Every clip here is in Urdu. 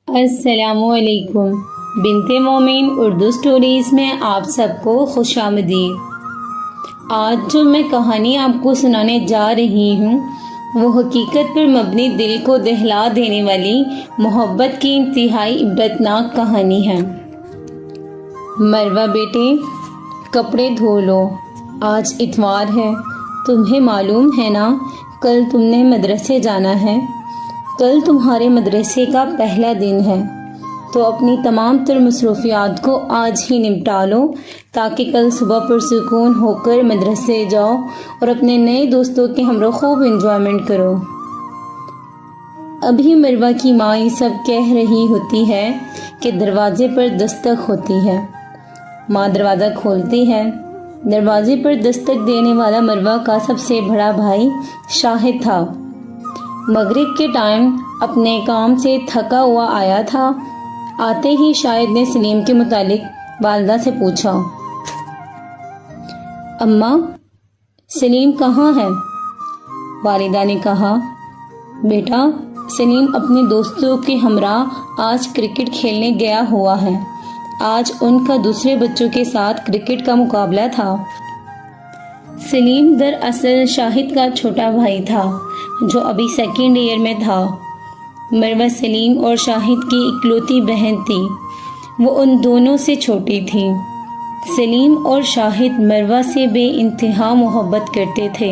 السلام علیکم۔ بنت مومن اردو سٹوریز میں آپ سب کو خوش آمدید۔ آج جو میں کہانی آپ کو سنانے جا رہی ہوں وہ حقیقت پر مبنی، دل کو دہلا دینے والی محبت کی انتہائی عبرتناک کہانی ہے۔ مروہ بیٹے، کپڑے دھو لو، آج اتوار ہے، تمہیں معلوم ہے نا کل تم نے مدرسے جانا ہے۔ کل تمہارے مدرسے کا پہلا دن ہے، تو اپنی تمام تر مصروفیات کو آج ہی نمٹا لو تاکہ کل صبح پرسکون ہو کر مدرسے جاؤ اور اپنے نئے دوستوں کے ہمراہ خوب انجوائمنٹ کرو۔ ابھی مروہ کی ماں یہ سب کہہ رہی ہوتی ہے کہ دروازے پر دستک ہوتی ہے۔ ماں دروازہ کھولتی ہے۔ دروازے پر دستک دینے والا مروہ کا سب سے بڑا بھائی شاہد تھا۔ مغرب کے ٹائم اپنے کام سے تھکا ہوا آیا تھا۔ آتے ہی شاہد نے سلیم کے متعلق والدہ سے پوچھا، اماں سلیم کہاں ہے؟ والدہ نے کہا، بیٹا سلیم اپنے دوستوں کے ہمراہ آج کرکٹ کھیلنے گیا ہوا ہے۔ آج ان کا دوسرے بچوں کے ساتھ کرکٹ کا مقابلہ تھا۔ سلیم دراصل شاہد کا چھوٹا بھائی تھا جو ابھی سیکنڈ ایئر میں تھا۔ مروہ سلیم اور شاہد کی اکلوتی بہن تھی، وہ ان دونوں سے چھوٹی تھی۔ سلیم اور شاہد مروہ سے بے انتہا محبت کرتے تھے۔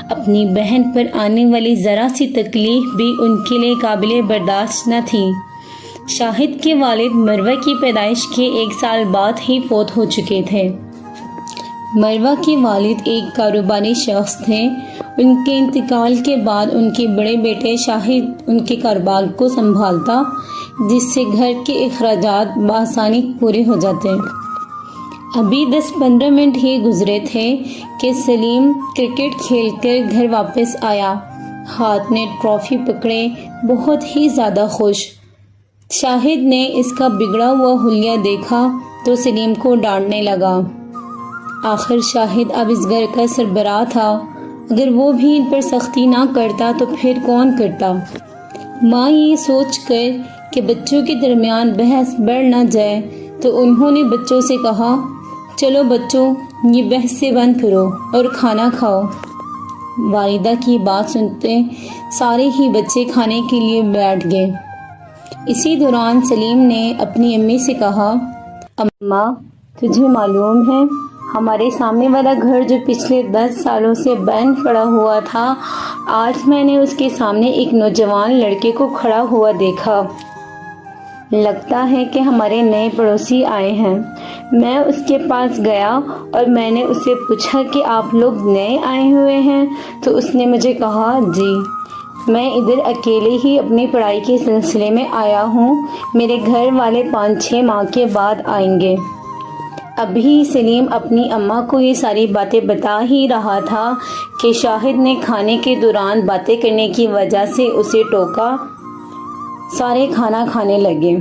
اپنی بہن پر آنے والی ذرا سی تکلیف بھی ان کے لیے قابل برداشت نہ تھی۔ شاہد کے والد مروہ کی پیدائش کے 1 سال بعد ہی فوت ہو چکے تھے۔ مروہ کے والد ایک کاروباری شخص تھے۔ ان کے انتقال کے بعد ان کے بڑے بیٹے شاہد ان کے کاروبار کو سنبھالتا، جس سے گھر کے اخراجات بآسانی پورے ہو جاتے۔ ابھی 10-15 منٹ ہی گزرے تھے کہ سلیم کرکٹ کھیل کر گھر واپس آیا، ہاتھ میں ٹرافی پکڑے، بہت ہی زیادہ خوش۔ شاہد نے اس کا بگڑا ہوا حلیہ دیکھا تو سلیم کو ڈانٹنے لگا۔ آخر شاہد اب اس گھر کا سربراہ تھا، اگر وہ بھی ان پر سختی نہ کرتا تو پھر کون کرتا؟ ماں یہ سوچ کر کہ بچوں کے درمیان بحث بڑھ نہ جائے تو انہوں نے بچوں سے کہا، چلو بچوں یہ بحث بند کرو اور کھانا کھاؤ۔ والدہ کی بات سنتے سارے ہی بچے کھانے کے لیے بیٹھ گئے۔ اسی دوران سلیم نے اپنی امی سے کہا، اماں تجھے معلوم ہے ہمارے سامنے والا گھر جو پچھلے 10 سالوں سے بند پڑا ہوا تھا، آج میں نے اس کے سامنے ایک نوجوان لڑکے کو کھڑا ہوا دیکھا۔ لگتا ہے کہ ہمارے نئے پڑوسی آئے ہیں۔ میں اس کے پاس گیا اور میں نے اس سے پوچھا کہ آپ لوگ نئے آئے ہوئے ہیں؟ تو اس نے مجھے کہا، جی میں ادھر اکیلے ہی اپنی پڑھائی کے سلسلے میں آیا ہوں، میرے گھر والے 5-6 ماہ کے بعد آئیں گے۔ ابھی سلیم اپنی اماں کو یہ ساری باتیں بتا ہی رہا تھا کہ شاہد نے کھانے کے دوران باتیں کرنے کی وجہ سے اسے ٹوکا۔ سارے کھانا کھانے لگے۔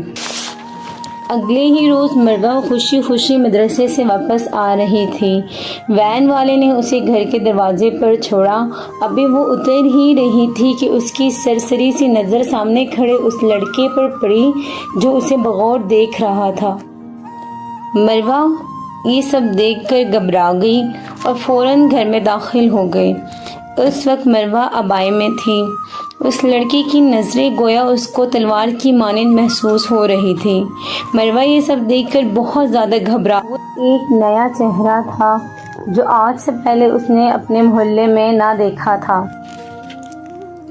اگلے ہی روز مروہ خوشی خوشی مدرسے سے واپس آ رہی تھی۔ وین والے نے اسے گھر کے دروازے پر چھوڑا۔ ابھی وہ اتر ہی رہی تھی کہ اس کی سرسری سی نظر سامنے کھڑے اس لڑکے پر پڑی جو اسے بغور دیکھ رہا تھا۔ مروہ یہ سب دیکھ کر گھبرا گئی اور فوراً گھر میں داخل ہو گئی۔ اس وقت مروہ عبائے میں تھی۔ اس لڑکی کی نظریں گویا اس کو تلوار کی مانند محسوس ہو رہی تھی۔ مروہ یہ سب دیکھ کر بہت زیادہ گھبرا گئی۔ ایک نیا چہرہ تھا جو آج سے پہلے اس نے اپنے محلے میں نہ دیکھا تھا۔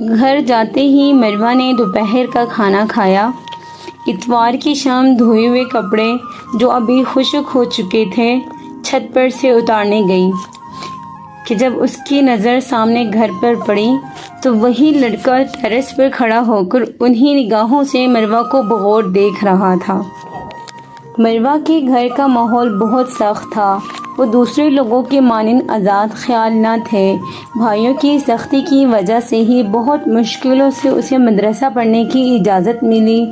گھر جاتے ہی مروہ نے دوپہر کا کھانا کھایا۔ اتوار کی شام دھوئے ہوئے کپڑے جو ابھی خشک ہو چکے تھے چھت پر سے اتارنے گئی کہ جب اس کی نظر سامنے گھر پر پڑی تو وہی لڑکا ٹیرس پر کھڑا ہو کر انہی نگاہوں سے مروہ کو بغور دیکھ رہا تھا۔ مروہ کے گھر کا ماحول بہت سخت تھا۔ وہ دوسرے لوگوں کے مانند آزاد خیال نہ تھے۔ بھائیوں کی سختی کی وجہ سے ہی بہت مشکلوں سے اسے مدرسہ پڑھنے کی اجازت ملی۔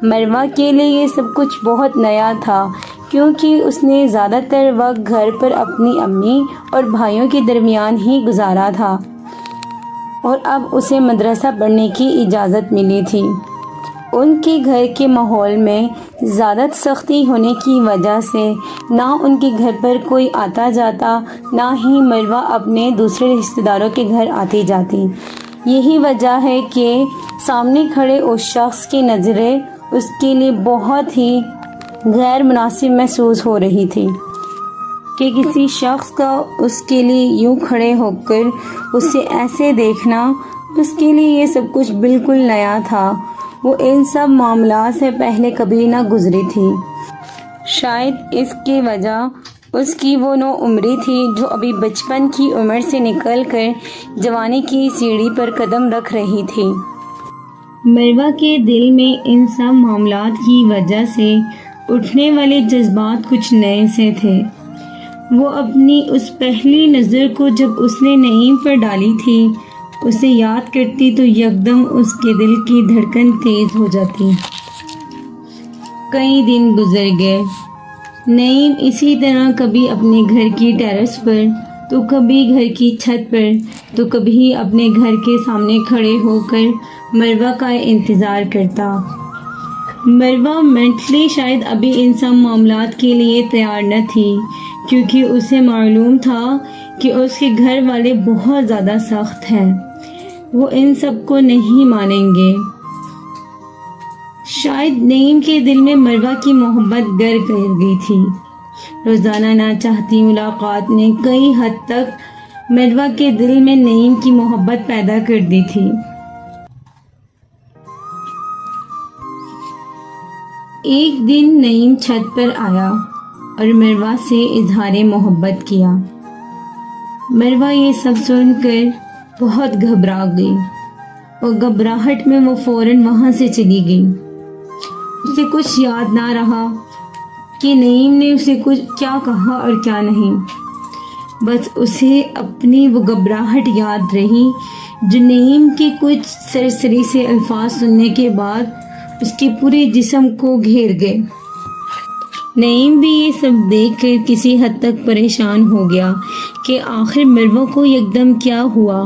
مروہ کے لیے یہ سب کچھ بہت نیا تھا کیونکہ اس نے زیادہ تر وقت گھر پر اپنی امی اور بھائیوں کے درمیان ہی گزارا تھا، اور اب اسے مدرسہ پڑھنے کی اجازت ملی تھی۔ ان کے گھر کے ماحول میں زیادہ سختی ہونے کی وجہ سے نہ ان کے گھر پر کوئی آتا جاتا، نہ ہی مروہ اپنے دوسرے رشتہ داروں کے گھر آتی جاتی۔ یہی وجہ ہے کہ سامنے کھڑے اس شخص کی نظریں اس کے لیے بہت ہی غیر مناسب محسوس ہو رہی تھی کہ کسی شخص کا اس کے لیے یوں کھڑے ہو کر اسے ایسے دیکھنا، اس کے لیے یہ سب کچھ بالکل نیا تھا۔ وہ ان سب معاملات سے پہلے کبھی نہ گزری تھی۔ شاید اس کی وجہ اس کی وہ نو عمری تھی جو ابھی بچپن کی عمر سے نکل کر جوانی کی سیڑھی پر قدم رکھ رہی تھی۔ مروہ کے دل میں ان سب معاملات کی وجہ سے اٹھنے والے جذبات کچھ نئے سے تھے۔ وہ اپنی اس پہلی نظر کو جب اس نے نعیم پر ڈالی تھی اسے یاد کرتی تو یکدم اس کے دل کی دھڑکن تیز ہو جاتی۔ کئی دن گزر گئے۔ نعیم اسی طرح کبھی اپنے گھر کی ٹیرس پر، تو کبھی گھر کی چھت پر، تو کبھی اپنے گھر کے سامنے کھڑے ہو کر مروہ کا انتظار کرتا۔ مروہ مینٹلی شاید ابھی ان سب معاملات کے لیے تیار نہ تھی، کیونکہ اسے معلوم تھا کہ اس کے گھر والے بہت زیادہ سخت ہیں، وہ ان سب کو نہیں مانیں گے۔ شاید نعیم کے دل میں مروہ کی محبت گر گئی تھی۔ روزانہ نہ چاہتی ملاقات نے کئی حد تک مروہ کے دل میں نعیم کی محبت پیدا کر دی تھی۔ ایک دن نعیم چھت پر آیا اور مروہ سے اظہار محبت کیا۔ مروہ یہ سب سن کر بہت گھبرا گئی اور گھبراہٹ میں وہ فوراً وہاں سے چلی گئی۔ اسے کچھ یاد نہ رہا کہ نعیم نے اسے کچھ کیا کہا اور کیا نہیں، بس اسے اپنی وہ گھبراہٹ یاد رہی جو نعیم کے کچھ سرسری سے الفاظ سننے کے بعد اس کے پورے جسم کو گھیر گئے۔ نعیم بھی یہ سب دیکھ کر کسی حد تک پریشان ہو گیا کہ آخر مروہ کو یکدم کیا ہوا۔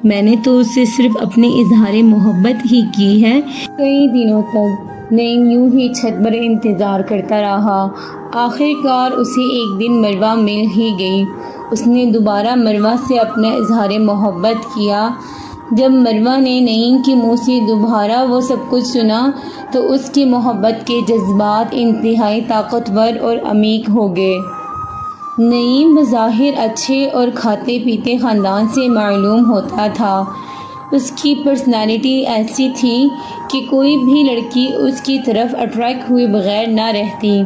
میں نے تو اس سے صرف اپنے اظہار محبت ہی کی ہے۔ کئی دنوں تک نعیم یوں ہی چھت پر انتظار کرتا رہا۔ آخر کار اسے ایک دن مروہ مل ہی گئی۔ اس نے دوبارہ مروہ سے اپنا اظہار محبت کیا۔ جب مروہ نے نعیم کے منہ سے دوبارہ وہ سب کچھ سنا تو اس کی محبت کے جذبات انتہائی طاقتور اور عمیق ہو گئے۔ نعیم بظاہر اچھے اور کھاتے پیتے خاندان سے معلوم ہوتا تھا۔ اس کی پرسنالٹی ایسی تھی کہ کوئی بھی لڑکی اس کی طرف اٹریکٹ ہوئے بغیر نہ رہتی۔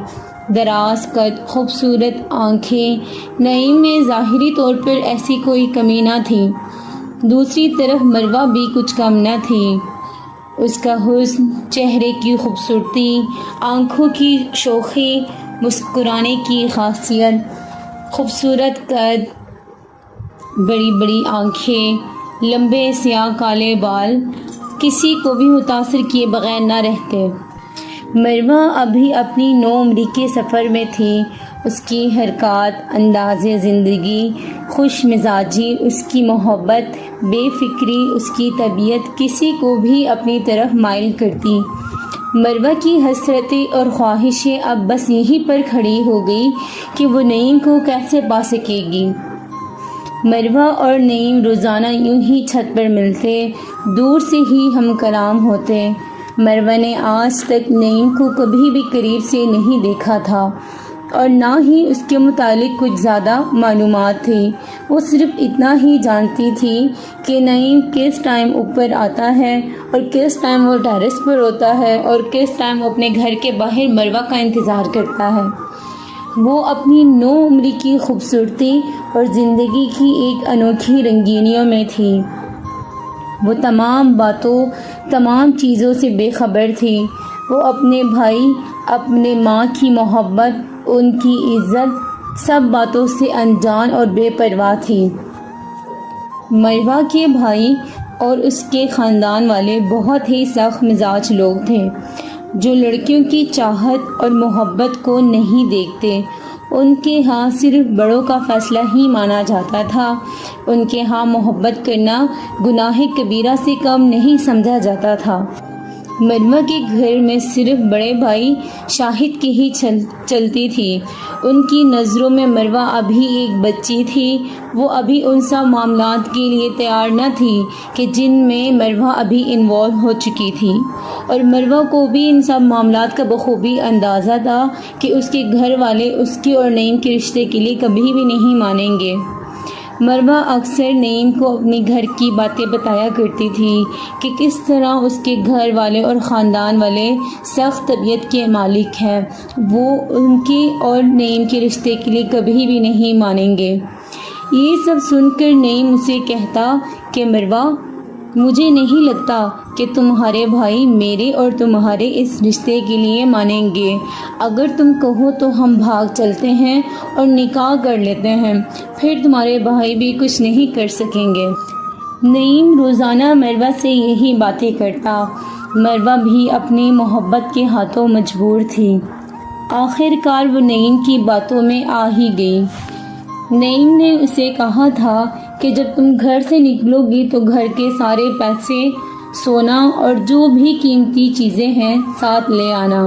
دراز قد، خوبصورت آنکھیں، نعیم میں ظاہری طور پر ایسی کوئی کمی نہ تھی۔ دوسری طرف مروہ بھی کچھ کم نہ تھی۔ اس کا حسن، چہرے کی خوبصورتی، آنکھوں کی شوخی، مسکرانے کی خاصیت، خوبصورت قد، بڑی بڑی آنکھیں، لمبے سیاہ کالے بال کسی کو بھی متاثر کیے بغیر نہ رہتے۔ مروہ ابھی اپنی نو عمری کے سفر میں تھی۔ اس کی حرکات، انداز زندگی، خوش مزاجی، اس کی محبت، بے فکری، اس کی طبیعت کسی کو بھی اپنی طرف مائل کرتی۔ مروہ کی حسرتیں اور خواہشیں اب بس یہیں پر کھڑی ہو گئی کہ وہ نعیم کو کیسے پا سکے گی۔ مروہ اور نعیم روزانہ یوں ہی چھت پر ملتے، دور سے ہی ہم کلام ہوتے۔ مروہ نے آج تک نعیم کو کبھی بھی قریب سے نہیں دیکھا تھا اور نہ ہی اس کے متعلق کچھ زیادہ معلومات تھی۔ وہ صرف اتنا ہی جانتی تھی کہ نعیم کس ٹائم اوپر آتا ہے اور کس ٹائم وہ ٹیرس پر ہوتا ہے اور کس ٹائم وہ اپنے گھر کے باہر مروہ کا انتظار کرتا ہے۔ وہ اپنی نو عمری کی خوبصورتی اور زندگی کی ایک انوکھی رنگینیوں میں تھی۔ وہ تمام باتوں، تمام چیزوں سے بے خبر تھی۔ وہ اپنے بھائی، اپنے ماں کی محبت، ان کی عزت، سب باتوں سے انجان اور بے پرواہ تھی۔ مروہ کے بھائی اور اس کے خاندان والے بہت ہی سخت مزاج لوگ تھے جو لڑکیوں کی چاہت اور محبت کو نہیں دیکھتے۔ ان کے ہاں صرف بڑوں کا فیصلہ ہی مانا جاتا تھا۔ ان کے ہاں محبت کرنا گناہ کبیرہ سے کم نہیں سمجھا جاتا تھا۔ مروہ کے گھر میں صرف بڑے بھائی شاہد کی ہی چلتی تھی۔ ان کی نظروں میں مروہ ابھی ایک بچی تھی۔ وہ ابھی ان سب معاملات کے لیے تیار نہ تھی کہ جن میں مروہ ابھی انوالو ہو چکی تھی، اور مروہ کو بھی ان سب معاملات کا بخوبی اندازہ تھا کہ اس کے گھر والے اس کے اور نعیم کے رشتے کے لیے کبھی بھی نہیں مانیں گے۔ مروہ اکثر نعیم کو اپنے گھر کی باتیں بتایا کرتی تھی کہ کس طرح اس کے گھر والے اور خاندان والے سخت طبیعت کے مالک ہیں، وہ ان کے اور نعیم کے رشتے کے لیے کبھی بھی نہیں مانیں گے۔ یہ سب سن کر نعیم اسے کہتا کہ مروہ، مجھے نہیں لگتا کہ تمہارے بھائی میرے اور تمہارے اس رشتے کے لیے مانیں گے۔ اگر تم کہو تو ہم بھاگ چلتے ہیں اور نکاح کر لیتے ہیں، پھر تمہارے بھائی بھی کچھ نہیں کر سکیں گے۔ نعیم روزانہ مروہ سے یہی باتیں کرتا۔ مروہ بھی اپنی محبت کے ہاتھوں مجبور تھی۔ آخر کار وہ نعیم کی باتوں میں آ ہی گئی۔ نعیم نے اسے کہا تھا کہ جب تم گھر سے نکلو گی تو گھر کے سارے پیسے، سونا اور جو بھی قیمتی چیزیں ہیں ساتھ لے آنا۔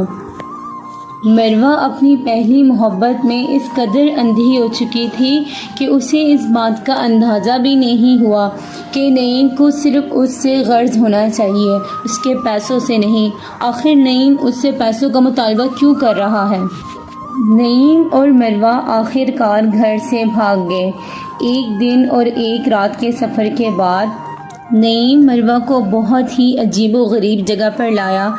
مروہ اپنی پہلی محبت میں اس قدر اندھی ہو چکی تھی کہ اسے اس بات کا اندازہ بھی نہیں ہوا کہ نعیم کو صرف اس سے غرض ہونا چاہیے، اس کے پیسوں سے نہیں۔ آخر نعیم اس سے پیسوں کا مطالبہ کیوں کر رہا ہے؟ نعیم اور مروہ آخر کار گھر سے بھاگ گئے۔ ایک دن اور ایک رات کے سفر کے بعد نعیم مروہ کو بہت ہی عجیب و غریب جگہ پر لایا،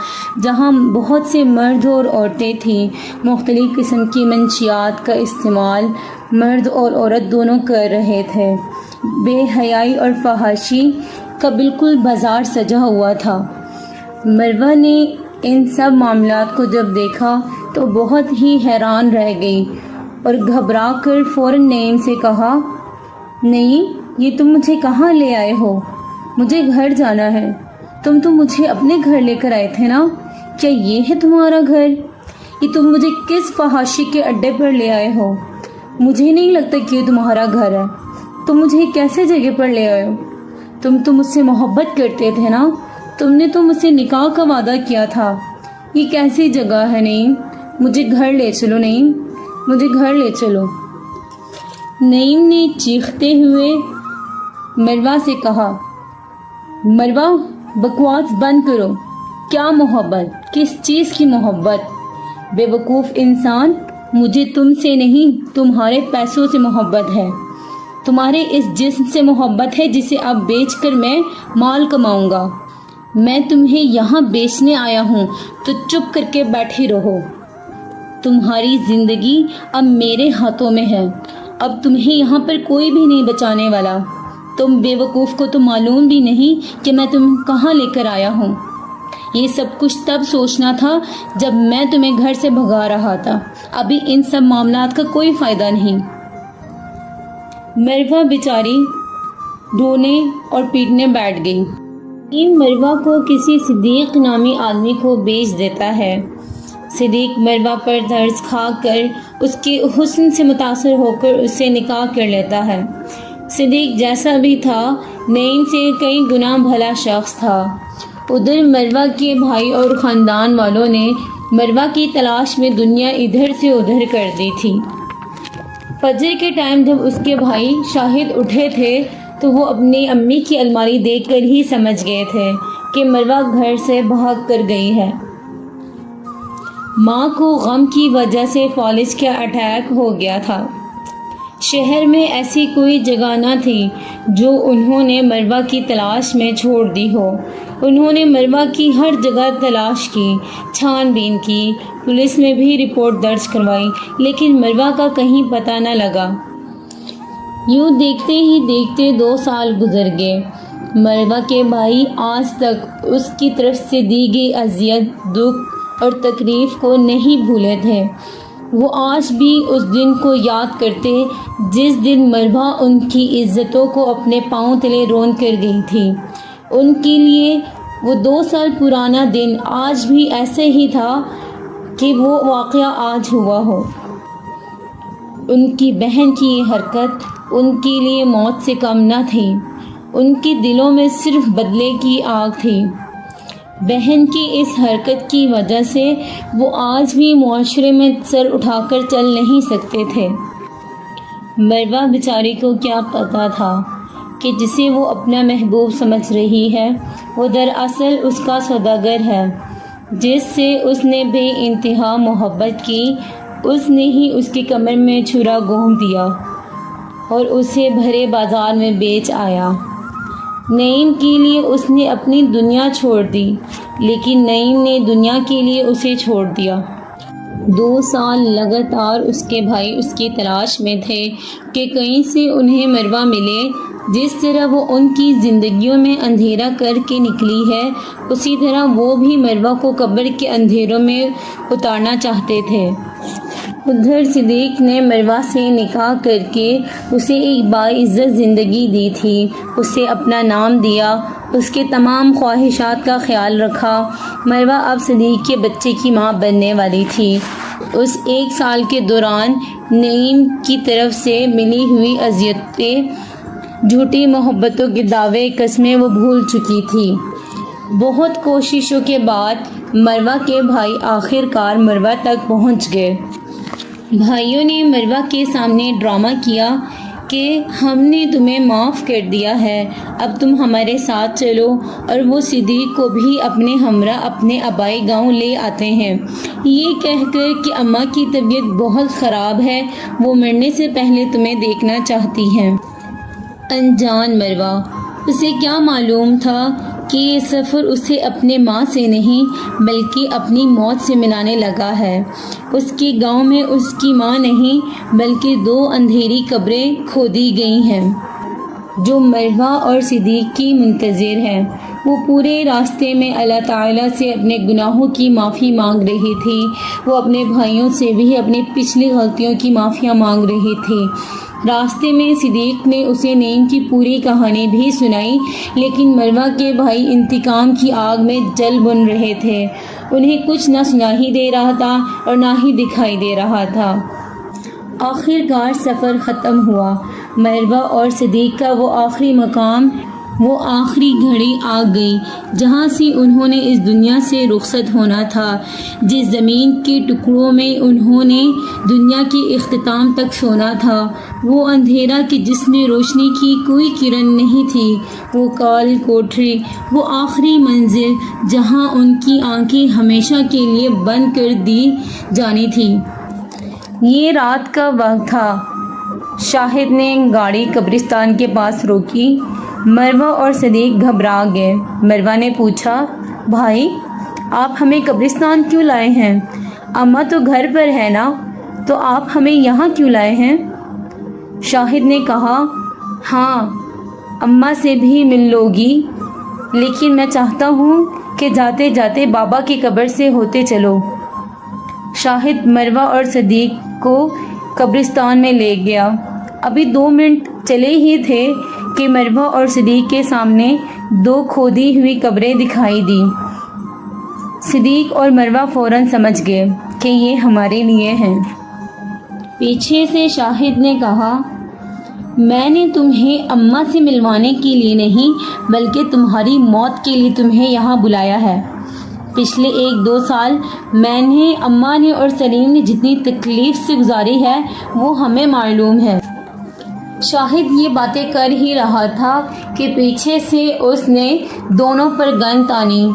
جہاں بہت سے مرد اور عورتیں تھیں۔ مختلف قسم کی منشیات کا استعمال مرد اور عورت دونوں کر رہے تھے۔ بے حیائی اور فحاشی کا بالکل بازار سجا ہوا تھا۔ مروہ نے ان سب معاملات کو جب دیکھا تو بہت ہی حیران رہ گئی اور گھبرا کر فوراً نعیم سے کہا، نعیم، یہ تم مجھے کہاں لے آئے ہو؟ مجھے گھر جانا ہے۔ تم تو مجھے اپنے گھر لے کر آئے تھے نا؟ کیا یہ ہے تمہارا گھر؟ یہ تم مجھے کس فحاشی کے اڈے پر لے آئے ہو؟ مجھے نہیں لگتا کہ یہ تمہارا گھر ہے۔ تم مجھے کیسے جگہ پر لے آئے ہو؟ تم تو مجھ سے محبت کرتے تھے نا؟ تم نے تو مجھ سے نکاح کا وعدہ کیا تھا۔ یہ کیسی جگہ ہے نعیم؟ مجھے گھر لے چلو نعیم، مجھے گھر لے چلو۔ نعیم نے چیختے ہوئے مروہ سے کہا، مروہ، بکواس بند کرو۔ کیا محبت؟ کس چیز کی محبت؟ بے وقوف انسان، مجھے تم سے نہیں تمہارے پیسوں سے محبت ہے، تمہارے اس جسم سے محبت ہے جسے اب بیچ کر میں مال کماؤں گا۔ میں تمہیں یہاں بیچنے آیا ہوں تو چپ کر کے بیٹھے رہو۔ تمہاری زندگی اب میرے ہاتھوں میں ہے، اب تمہیں یہاں پر کوئی بھی نہیں بچانے والا۔ تم بے وقوف کو تو معلوم بھی نہیں کہ میں تمہیں کہاں لے کر آیا ہوں۔ یہ سب کچھ تب سوچنا تھا جب میں تمہیں گھر سے بھگا رہا تھا، ابھی ان سب معاملات کا کوئی فائدہ نہیں۔ مروہ بیچاری رونے اور پیٹنے بیٹھ گئی۔ مروہ کو کسی صدیق نامی آدمی کو بیچ دیتا ہے۔ صدیق مروہ پر ترس کھا کر اس کے حسن سے متاثر ہو کر اس سے نکاح کر لیتا ہے۔ صدیق جیسا بھی تھا، نعیم سے کئی گنا بھلا شخص تھا۔ ادھر مروہ کے بھائی اور خاندان والوں نے مروہ کی تلاش میں دنیا ادھر سے ادھر کر دی تھی۔ فجر کے ٹائم جب اس کے بھائی شاہد اٹھے تھے تو وہ اپنی امی کی الماری دیکھ کر ہی سمجھ گئے تھے کہ مروہ گھر سے بھاگ کر گئی ہے۔ ماں کو غم کی وجہ سے فالج کا اٹیک ہو گیا تھا۔ شہر میں ایسی کوئی جگہ نہ تھی جو انہوں نے مروہ کی تلاش میں چھوڑ دی ہو۔ انہوں نے مروہ کی ہر جگہ تلاش کی، چھان بین کی، پولیس میں بھی رپورٹ درج کروائی، لیکن مروہ کا کہیں پتہ نہ لگا۔ یوں دیکھتے ہی دیکھتے 2 سال گزر گئے۔ مروہ کے بھائی آج تک اس کی طرف سے دی گئی اذیت، دکھ اور تکلیف کو نہیں بھولے تھے۔ وہ آج بھی اس دن کو یاد کرتے جس دن مروہ ان کی عزتوں کو اپنے پاؤں تلے رون کر گئی تھی۔ ان کے لیے وہ 2 سال پرانا دن آج بھی ایسے ہی تھا کہ وہ واقعہ آج ہوا ہو۔ ان کی بہن کی یہ حرکت ان کے لیے موت سے کم نہ تھی۔ ان کے دلوں میں صرف بدلے کی آگ تھی۔ بہن کی اس حرکت کی وجہ سے وہ آج بھی معاشرے میں سر اٹھا کر چل نہیں سکتے تھے۔ مروہ بیچاری کو کیا پتا تھا کہ جسے وہ اپنا محبوب سمجھ رہی ہے وہ دراصل اس کا سوداگر ہے، جس سے اس نے بے انتہا محبت کی۔ اس نے ہی اس کی کمر میں چھرا گھونپ دیا اور اسے بھرے بازار میں بیچ آیا۔ نعیم کے لیے اس نے اپنی دنیا چھوڑ دی، لیکن نعیم نے دنیا کے لیے اسے چھوڑ دیا۔ 2 سال لگاتار اس کے بھائی اس کی تلاش میں تھے کہ کہیں سے انہیں مروہ ملے۔ جس طرح وہ ان کی زندگیوں میں اندھیرا کر کے نکلی ہے، اسی طرح وہ بھی مروہ کو قبر کے اندھیروں میں اتارنا چاہتے تھے۔ ادھر صدیق نے مروہ سے نکاح کر کے اسے ایک باعزت زندگی دی تھی، اسے اپنا نام دیا، اس کے تمام خواہشات کا خیال رکھا۔ مروہ اب صدیق کے بچے کی ماں بننے والی تھی۔ اس 1 سال کے دوران نعیم کی طرف سے ملی ہوئی اذیتیں، جھوٹی محبتوں کے دعوے، قسمیں وہ بھول چکی تھی۔ بہت کوششوں کے بعد مروہ کے بھائی آخر کار مروہ تک پہنچ گئے۔ بھائیوں نے مروہ کے سامنے ڈرامہ کیا کہ ہم نے تمہیں معاف کر دیا ہے، اب تم ہمارے ساتھ چلو، اور وہ صدیق کو بھی اپنے ہمراہ اپنے آبائی گاؤں لے آتے ہیں، یہ کہہ کر کہ اماں کی طبیعت بہت خراب ہے، وہ مرنے سے پہلے تمہیں دیکھنا چاہتی ہیں۔ انجان مروہ، اسے کیا معلوم تھا کہ یہ سفر اسے اپنے ماں سے نہیں بلکہ اپنی موت سے ملانے لگا ہے۔ اس کے گاؤں میں اس کی ماں نہیں بلکہ 2 اندھیری قبریں کھودی گئی ہیں جو مروہ اور صدیق کی منتظر ہیں۔ وہ پورے راستے میں اللہ تعالیٰ سے اپنے گناہوں کی معافی مانگ رہی تھی، وہ اپنے بھائیوں سے بھی اپنی پچھلی غلطیوں کی معافیاں مانگ رہی تھی۔ راستے میں صدیق نے اسے نعیم کی پوری کہانی بھی سنائی، لیکن مروہ کے بھائی انتقام کی آگ میں جل بھن رہے تھے، انہیں کچھ نہ سنائی دے رہا تھا اور نہ ہی دکھائی دے رہا تھا۔ آخر کار سفر ختم ہوا۔ مروہ اور صدیق کا وہ آخری مقام، وہ آخری گھڑی آ گئی جہاں سے انہوں نے اس دنیا سے رخصت ہونا تھا، جس زمین کے ٹکڑوں میں انہوں نے دنیا کے اختتام تک سونا تھا، وہ اندھیرا کہ جس میں روشنی کی کوئی کرن نہیں تھی، وہ کال کوٹری، وہ آخری منزل جہاں ان کی آنکھیں ہمیشہ کے لیے بند کر دی جانی تھی۔ یہ رات کا وقت تھا۔ شاہد نے گاڑی قبرستان کے پاس روکی۔ مروہ اور صدیق گھبرا گئے۔ مروہ نے پوچھا، بھائی آپ ہمیں قبرستان کیوں لائے ہیں؟ اماں تو گھر پر ہے نا، تو آپ ہمیں یہاں کیوں لائے ہیں؟ شاہد نے کہا، ہاں اماں سے بھی مل لوگی، لیکن میں چاہتا ہوں کہ جاتے جاتے بابا کی قبر سے ہوتے چلو۔ شاہد مروہ اور صدیق کو قبرستان میں لے گیا۔ ابھی 2 منٹ چلے ہی تھے کہ مروہ اور صدیق کے سامنے 2 کھودی ہوئی قبریں دکھائی دی۔ صدیق اور مروہ فوراً سمجھ گئے کہ یہ ہمارے لیے ہیں۔ پیچھے سے شاہد نے کہا، میں نے تمہیں اماں سے ملوانے کے لیے نہیں بلکہ تمہاری موت کے لیے تمہیں یہاں بلایا ہے۔ پچھلے 1-2 سال میں نے، اماں نے اور سلیم نے جتنی تکلیف سے گزاری ہے وہ ہمیں معلوم ہے۔ شاہد یہ باتیں کر ہی رہا تھا کہ پیچھے سے اس نے دونوں پر گن تانی۔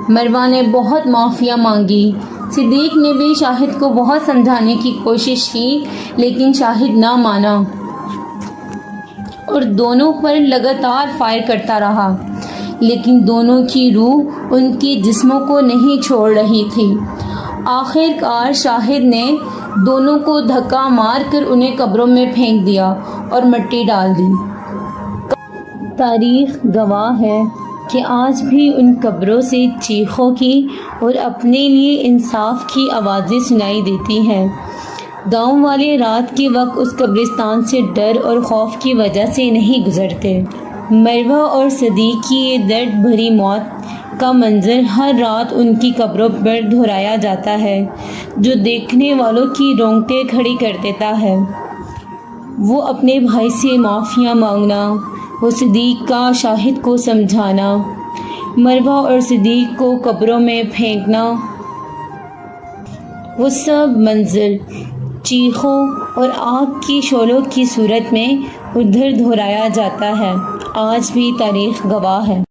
مروہ نے بہت معافیاں مانگی۔ صدیق نے بھی شاہد کو بہت سمجھانے کی کوشش کی، لیکن شاہد نہ مانا اور دونوں پر لگاتار فائر کرتا رہا، لیکن دونوں کی روح ان کے جسموں کو نہیں چھوڑ رہی تھی۔ آخر کار شاہد نے دونوں کو دھکا مار کر انہیں قبروں میں پھینک دیا اور مٹی ڈال دی۔ تاریخ گواہ ہے کہ آج بھی ان قبروں سے چیخوں کی اور اپنے لیے انصاف کی آوازیں سنائی دیتی ہیں۔ گاؤں والے رات کے وقت اس قبرستان سے ڈر اور خوف کی وجہ سے نہیں گزرتے۔ مروہ اور صدیق کی یہ درد بھری موت کا منظر ہر رات ان کی قبروں پر دہرایا جاتا ہے، جو دیکھنے والوں کی رونگٹیں کھڑی کر دیتا ہے۔ وہ اپنے بھائی سے معافیاں مانگنا، وہ صدیق کا شاہد کو سمجھانا، مروہ اور صدیق کو قبروں میں پھینکنا، وہ سب منظر چیخوں اور آگ کی شعلوں کی صورت میں ادھر دہرایا جاتا ہے۔ آج بھی تاریخ گواہ ہے۔